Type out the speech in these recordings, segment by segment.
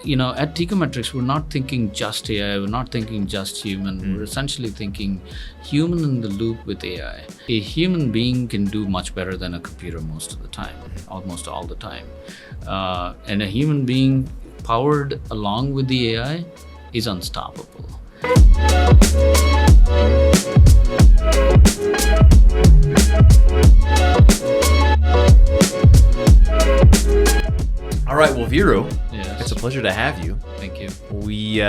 at Teikametrics, we're not thinking just AI, we're not thinking just human. We're essentially thinking human in the loop with AI. A human being can do much better than a computer most of the time, almost all the time. And a human being powered along with the AI is unstoppable. All right, well, Veeru, Yes. it's a pleasure to have you. Thank you. We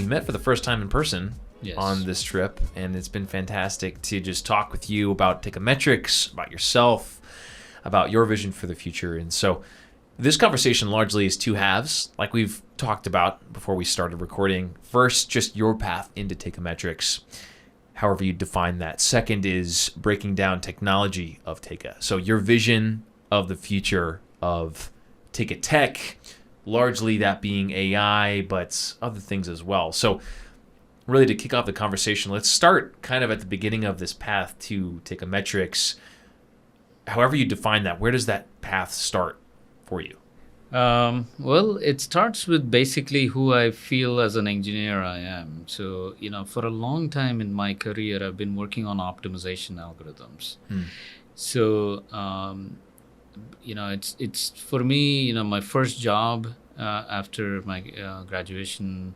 met for the first time in person on this trip, and it's been fantastic to just talk with you about Teikametrics, about yourself, about your vision for the future. And so this conversation largely is two halves, like we've talked about before we started recording. First, just your path into Teikametrics, however you define that. Second is breaking down technology of Teika. So your vision of the future of Teika Tech, largely that being AI, but other things as well. So really to kick off the conversation, let's start kind of at the beginning of this path to Teikametrics. However you define that, where does that path start for you? Well, it starts with basically who I feel as an engineer I am. So, for a long time in my career, I've been working on optimization algorithms. So, it's for me, my first job after my graduation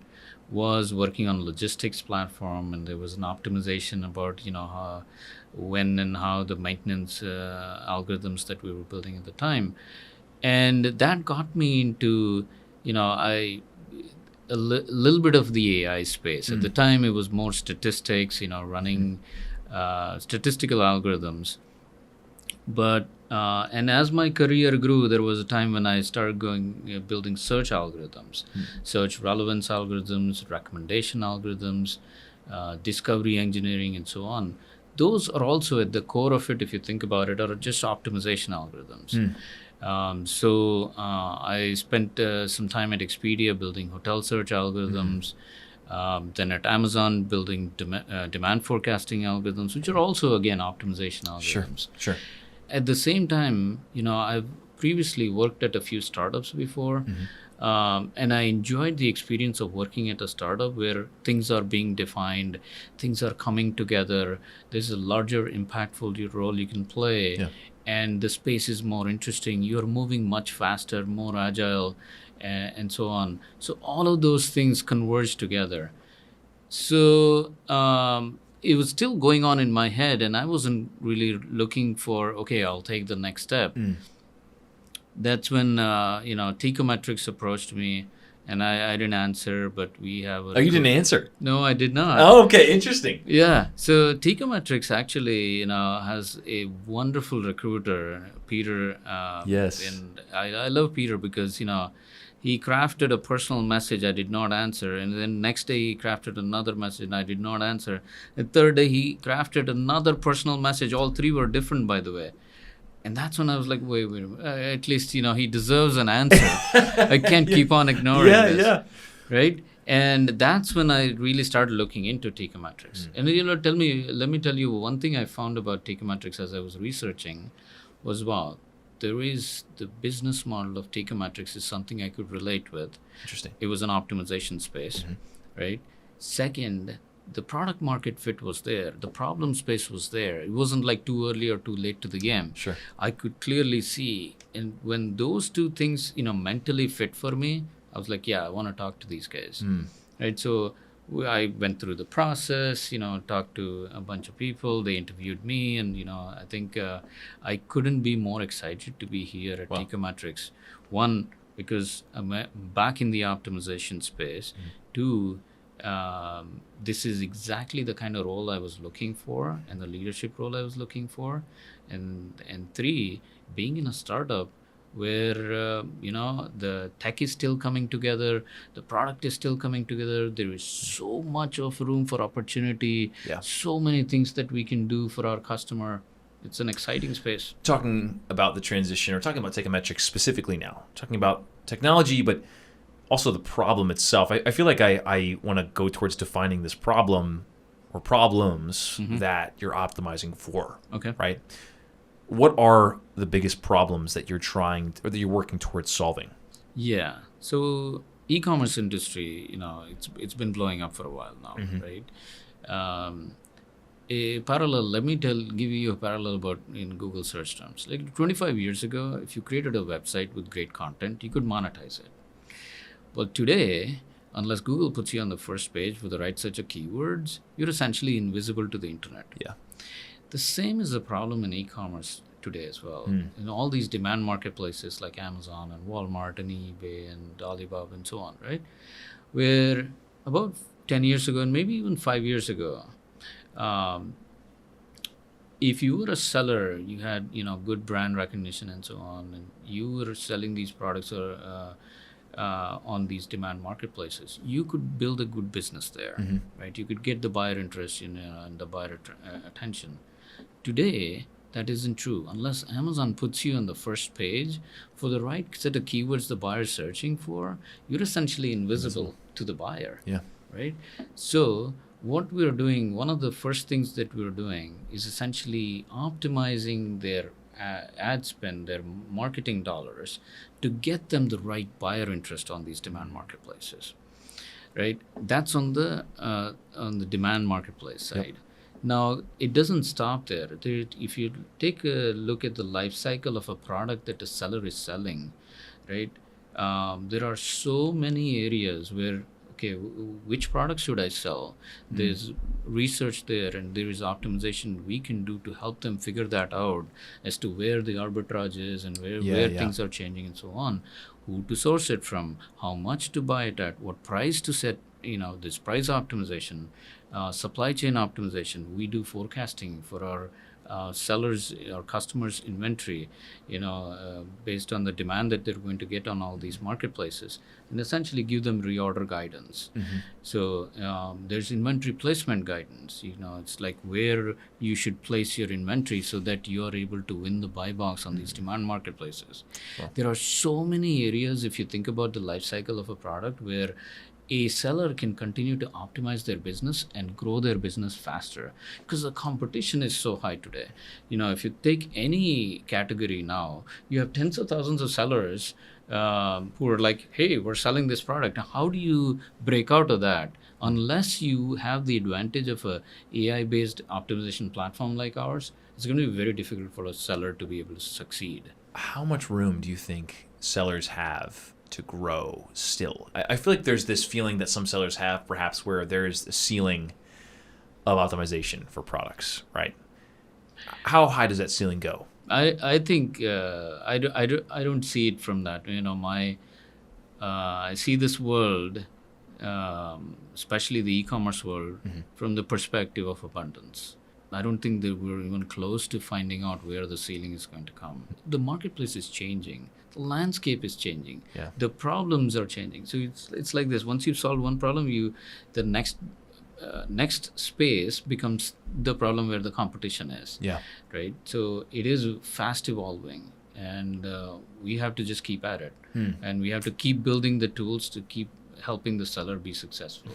was working on a logistics platform, and there was an optimization about, how, when and how the maintenance algorithms that we were building at the time. And that got me into, a little bit of the AI space. At the time, it was more statistics, running statistical algorithms. But and as my career grew, there was a time when I started building search algorithms, search relevance algorithms, recommendation algorithms, discovery engineering, and so on. Those are also at the core of it, if you think about it, are just optimization algorithms. So I spent some time at Expedia building hotel search algorithms, then at Amazon building demand forecasting algorithms, which are also, again, optimization algorithms. Sure. At the same time, I've previously worked at a few startups before, and I enjoyed the experience of working at a startup where things are being defined, things are coming together, there's a larger impactful role you can play, and the space is more interesting, you're moving much faster, more agile, and so on. So all of those things converge together. So it was still going on in my head, and I wasn't really looking for, okay, I'll take the next step. That's when, Teikametrics approached me, and I didn't answer, but we have you didn't answer? No, I did not. Oh, okay, interesting. Yeah, so Teikametrics actually, has a wonderful recruiter, Peter. Yes. And I love Peter because, he crafted a personal message I did not answer, and then next day he crafted another message and I did not answer. The third day he crafted another personal message. All three were different, by the way. And that's when I was like, wait a minute. At least, he deserves an answer. I can't keep on ignoring this. Yeah. Right? And that's when I really started looking into Teikametrics. And, let me tell you one thing I found about Teikametrics as I was researching was, wow, there is the business model of Teikametrics is something I could relate with. Interesting. It was an optimization space, right? Second, the product market fit was there. The problem space was there. It wasn't like too early or too late to the game. Sure. I could clearly see. And when those two things, mentally fit for me, I was like, yeah, I want to talk to these guys. Right? So I went through the process, talked to a bunch of people. They interviewed me, and, I think I couldn't be more excited to be here at Teikametrics. One, because I'm back in the optimization space. Two, this is exactly the kind of role I was looking for and the leadership role I was looking for. And three, being in a startup where, the tech is still coming together, the product is still coming together, there is so much of room for opportunity, so many things that we can do for our customer. It's an exciting space. Talking about the transition, or talking about Teikametrics specifically now, talking about technology, but also the problem itself. I feel like I want to go towards defining this problem or problems that you're optimizing for. Okay. Right? What are the biggest problems that you're working towards solving? Yeah. So e-commerce industry, it's been blowing up for a while now, right? A parallel, let me give you a parallel about in Google search terms. Like 25 years ago, if you created a website with great content, you could monetize it. Well, today, unless Google puts you on the first page with the right set of keywords, you're essentially invisible to the internet. Yeah. The same is the problem in e-commerce today as well. In all these demand marketplaces like Amazon and Walmart and eBay and Alibaba and so on, right? Where about 10 years ago and maybe even 5 years ago, if you were a seller, you had good brand recognition and so on, and you were selling these products on these demand marketplaces, you could build a good business there, right? You could get the buyer interest and the buyer attention. Today, that isn't true. Unless Amazon puts you on the first page for the right set of keywords the buyer is searching for, you're essentially invisible to the buyer. Yeah. Right? So what we're doing, one of the first things that we're doing is essentially optimizing their ad spend, their marketing dollars, to get them the right buyer interest on these demand marketplaces. Right? That's on the demand marketplace side. Yep. Now, it doesn't stop there. If you take a look at the life cycle of a product that a seller is selling, right, there are so many areas where, okay, which product should I sell? There's research there, and there is optimization we can do to help them figure that out as to where the arbitrage is and where things are changing and so on, who to source it from, how much to buy it at, what price to set, this price optimization, supply chain optimization. We do forecasting for our sellers, our customers' inventory, based on the demand that they're going to get on all these marketplaces, and essentially give them reorder guidance. So there's inventory placement guidance. It's like where you should place your inventory so that you are able to win the buy box on these demand marketplaces. Wow. There are so many areas, if you think about the life cycle of a product, where a seller can continue to optimize their business and grow their business faster, because the competition is so high today. If you take any category now, you have tens of thousands of sellers who are like, hey, we're selling this product. How do you break out of that? Unless you have the advantage of a AI-based optimization platform like ours, it's going to be very difficult for a seller to be able to succeed. How much room do you think sellers have to grow still? I feel like there's this feeling that some sellers have, perhaps, where there's a ceiling of optimization for products, right? How high does that ceiling go? I think I don't see it from that. I see this world, especially the e-commerce world, from the perspective of abundance. I don't think that we're even close to finding out where the ceiling is going to come. The marketplace is changing. The landscape is changing. Yeah. The problems are changing. So it's like this. Once you've solved one problem, the next space becomes the problem where the competition is. Yeah. Right. So it is fast evolving, and we have to just keep at it, and we have to keep building the tools to keep helping the seller be successful.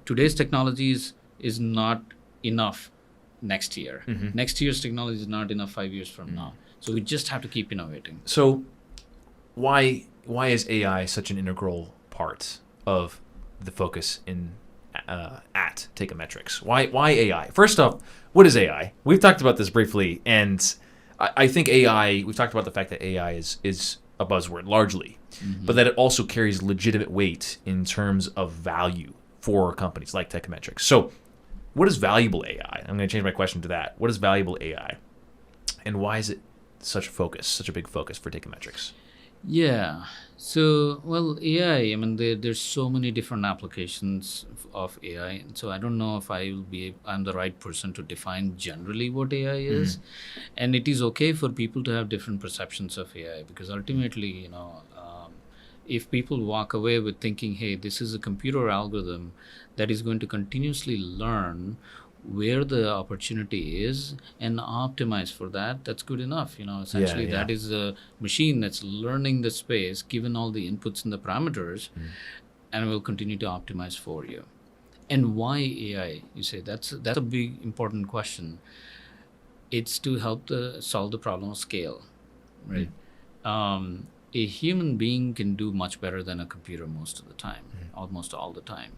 Today's technology is not enough next year. Next year's technology is not enough 5 years from now. So we just have to keep innovating. So why is AI such an integral part of the focus at Teikametrics? Why AI? First off, what is AI? We've talked about this briefly, and I think AI, we've talked about the fact that AI is a buzzword largely, but that it also carries legitimate weight in terms of value for companies like Teikametrics. So what is valuable AI? I'm going to change my question to that. What is valuable AI? And why is it such a big focus for Teikametrics? Yeah. So, well, AI, there's so many different applications of AI. And so I don't know if I'm the right person to define generally what AI is. And it is okay for people to have different perceptions of AI, because ultimately, if people walk away with thinking, hey, this is a computer algorithm that is going to continuously learn where the opportunity is and optimize for that, that's good enough. Essentially, that is a machine that's learning the space, given all the inputs and the parameters, and will continue to optimize for you. And why AI? You say that's a big important question. It's to help solve the problem of scale, right? a human being can do much better than a computer most of the time, almost all the time.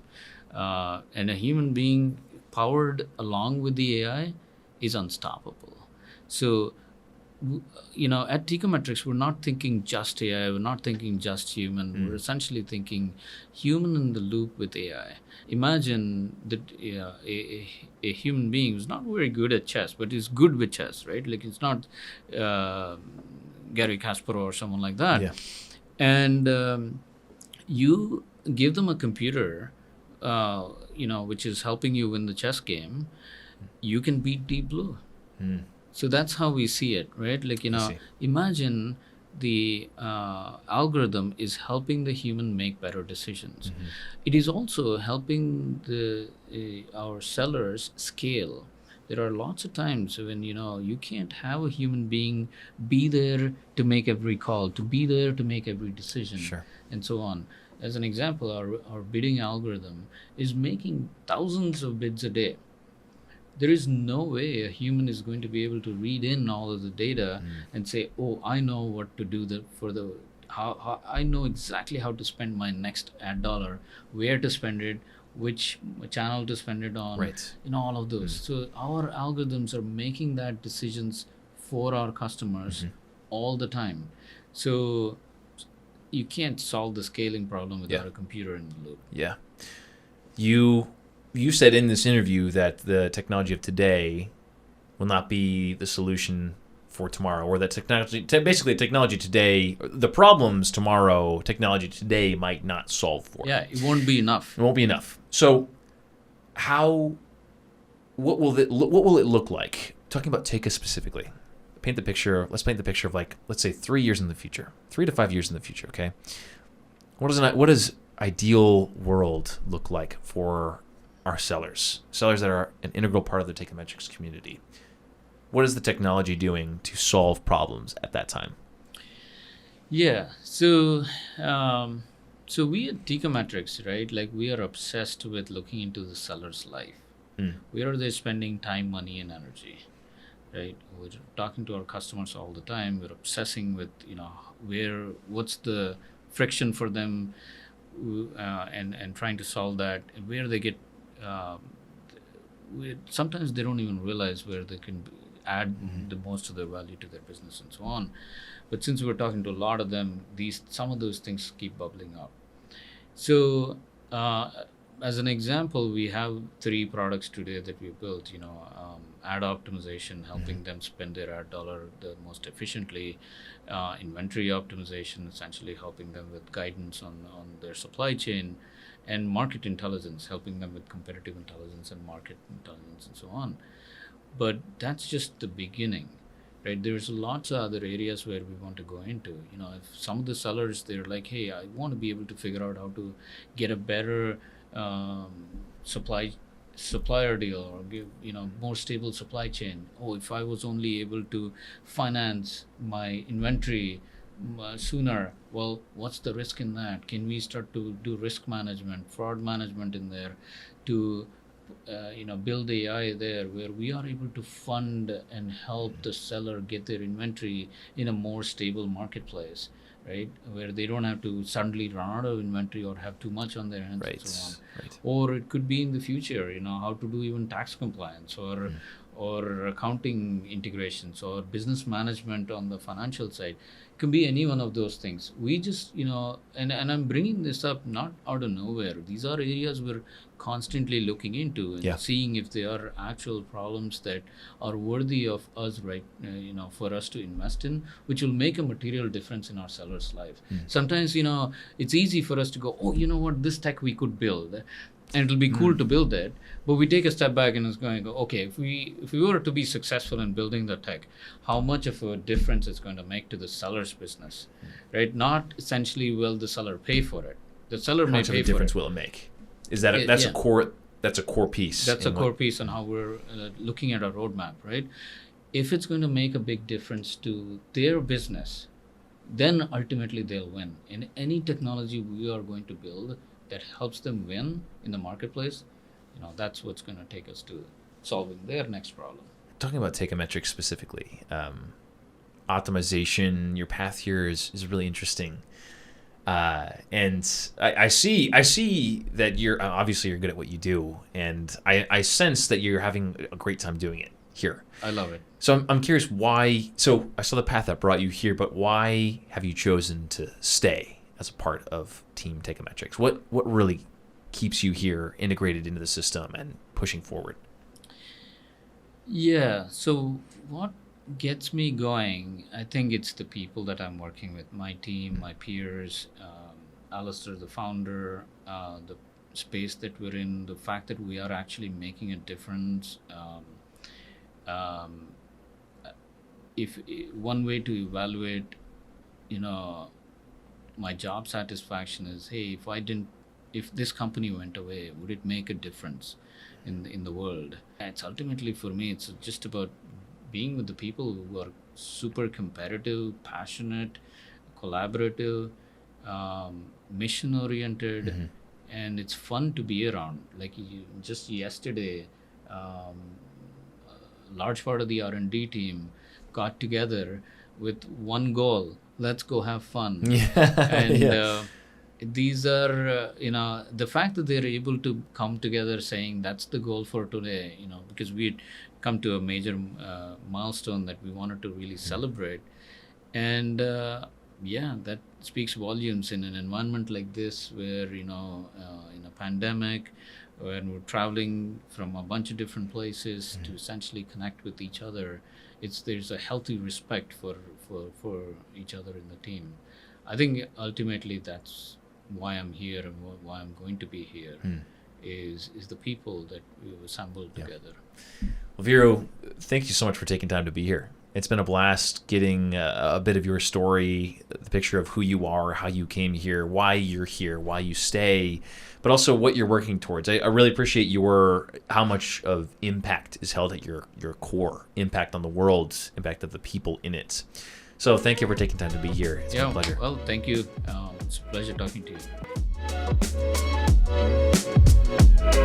And a human being powered along with the AI is unstoppable. So, at Teikametrics, we're not thinking just AI, we're not thinking just human, we're essentially thinking human in the loop with AI. Imagine that a human being who's not very good at chess, but is good with chess, right? Like it's not Gary Kasparov or someone like that. Yeah. And you give them a computer, which is helping you win the chess game, you can beat Deep Blue. So that's how we see it, right? Like, imagine the algorithm is helping the human make better decisions. It is also helping our sellers scale. There are lots of times when, you can't have a human being be there to make every call, to be there to make every decision, and so on. As an example, our bidding algorithm is making thousands of bids a day. There is no way a human is going to be able to read in all of the data and say, oh, I know what to do how I know exactly how to spend my next ad dollar, where to spend it, which channel to spend it on, all of those. So our algorithms are making that decisions for our customers all the time. So you can't solve the scaling problem without a computer in the loop. Yeah. You said in this interview that the technology of today will not be the solution for tomorrow, or that technology today, the problems tomorrow, technology today might not solve for. Yeah, it won't be enough. It won't be enough. So, what will it look like? Talking about Teika specifically, let's paint the picture of, like, let's say 3 years in the future, 3 to 5 years in the future. Okay, what does ideal world look like for our sellers that are an integral part of the Teikametrics community? What is the technology doing to solve problems at that time? Yeah, so we at Teikametrics, right? Like, we are obsessed with looking into the seller's life. Where are they spending time, money, and energy, right? We're talking to our customers all the time. We're obsessing with, what's the friction for them, and trying to solve that, and where they get. Sometimes they don't even realize where they can add the most of their value to their business and so on. But since we're talking to a lot of them, some of those things keep bubbling up. So as an example, we have 3 products today that we built. Ad optimization, helping them spend their ad dollar the most efficiently. Inventory optimization, essentially helping them with guidance on their supply chain. And market intelligence, helping them with competitive intelligence and market intelligence and so on. But that's just the beginning, right? There's lots of other areas where we want to go into. If some of the sellers, they're like, hey, I want to be able to figure out how to get a better supplier deal, or give more stable supply chain. If I was only able to finance my inventory sooner, well, what's the risk in that? Can we start to do risk management, fraud management in there, to build AI there, where we are able to fund and help the seller get their inventory in a more stable marketplace, right? Where they don't have to suddenly run out of inventory or have too much on their hands and so on. Or it could be in the future, how to do even tax compliance, or accounting integrations, or business management on the financial side. It can be any one of those things. We just, and I'm bringing this up not out of nowhere. These are areas we're constantly looking into and seeing if there are actual problems that are worthy of us, right? For us to invest in, which will make a material difference in our seller's life. Sometimes, it's easy for us to go, oh, you know what, this tech we could build, and it'll be cool to build it. But we take a step back and it's going to go, okay, if we were to be successful in building the tech, how much of a difference it's going to make to the seller's business, right? Not essentially will the seller pay for it. The seller may pay for it. How much of a difference will it make? Is that that's a core piece? That's a core piece on how we're looking at our roadmap, right? If it's going to make a big difference to their business, then ultimately they'll win. In any technology we are going to build that helps them win in the marketplace, that's what's going to take us to solving their next problem. Talking about Teikametrics specifically, optimization. Your path here is really interesting. And I see that you're obviously you're good at what you do, and I sense that you're having a great time doing it here. I love it. So I'm curious why. So I saw the path that brought you here, but why have you chosen to stay as a part of Team Ticketmetrics? What really keeps you here, integrated into the system and pushing forward? Yeah. So what gets me going, I think it's the people that I'm working with, my team, my peers, Alistair, the founder, the space that we're in, the fact that we are actually making a difference. If one way to evaluate, my job satisfaction is, hey, if this company went away, would it make a difference in the world? It's ultimately, for me, it's just about being with the people who are super competitive, passionate, collaborative, mission oriented, and it's fun to be around. Like just yesterday, a large part of the R&D team got together with one goal: let's go have fun. And these are the fact that they're able to come together saying that's the goal for today, because we'd come to a major milestone that we wanted to really celebrate. And that speaks volumes in an environment like this, where in a pandemic, when we're traveling from a bunch of different places to essentially connect with each other, there's a healthy respect for each other in the team. I think ultimately that's why I'm here, and why I'm going to be here, is the people that we've assembled together. Well, Veeru, thank you so much for taking time to be here. It's been a blast getting a bit of your story, the picture of who you are, how you came here, why you're here, why you stay, but also what you're working towards. I really appreciate how much of impact is held at your core, impact on the world, impact of the people in it. So thank you for taking time to be here. It's been a pleasure. Well, thank you. It's a pleasure talking to you.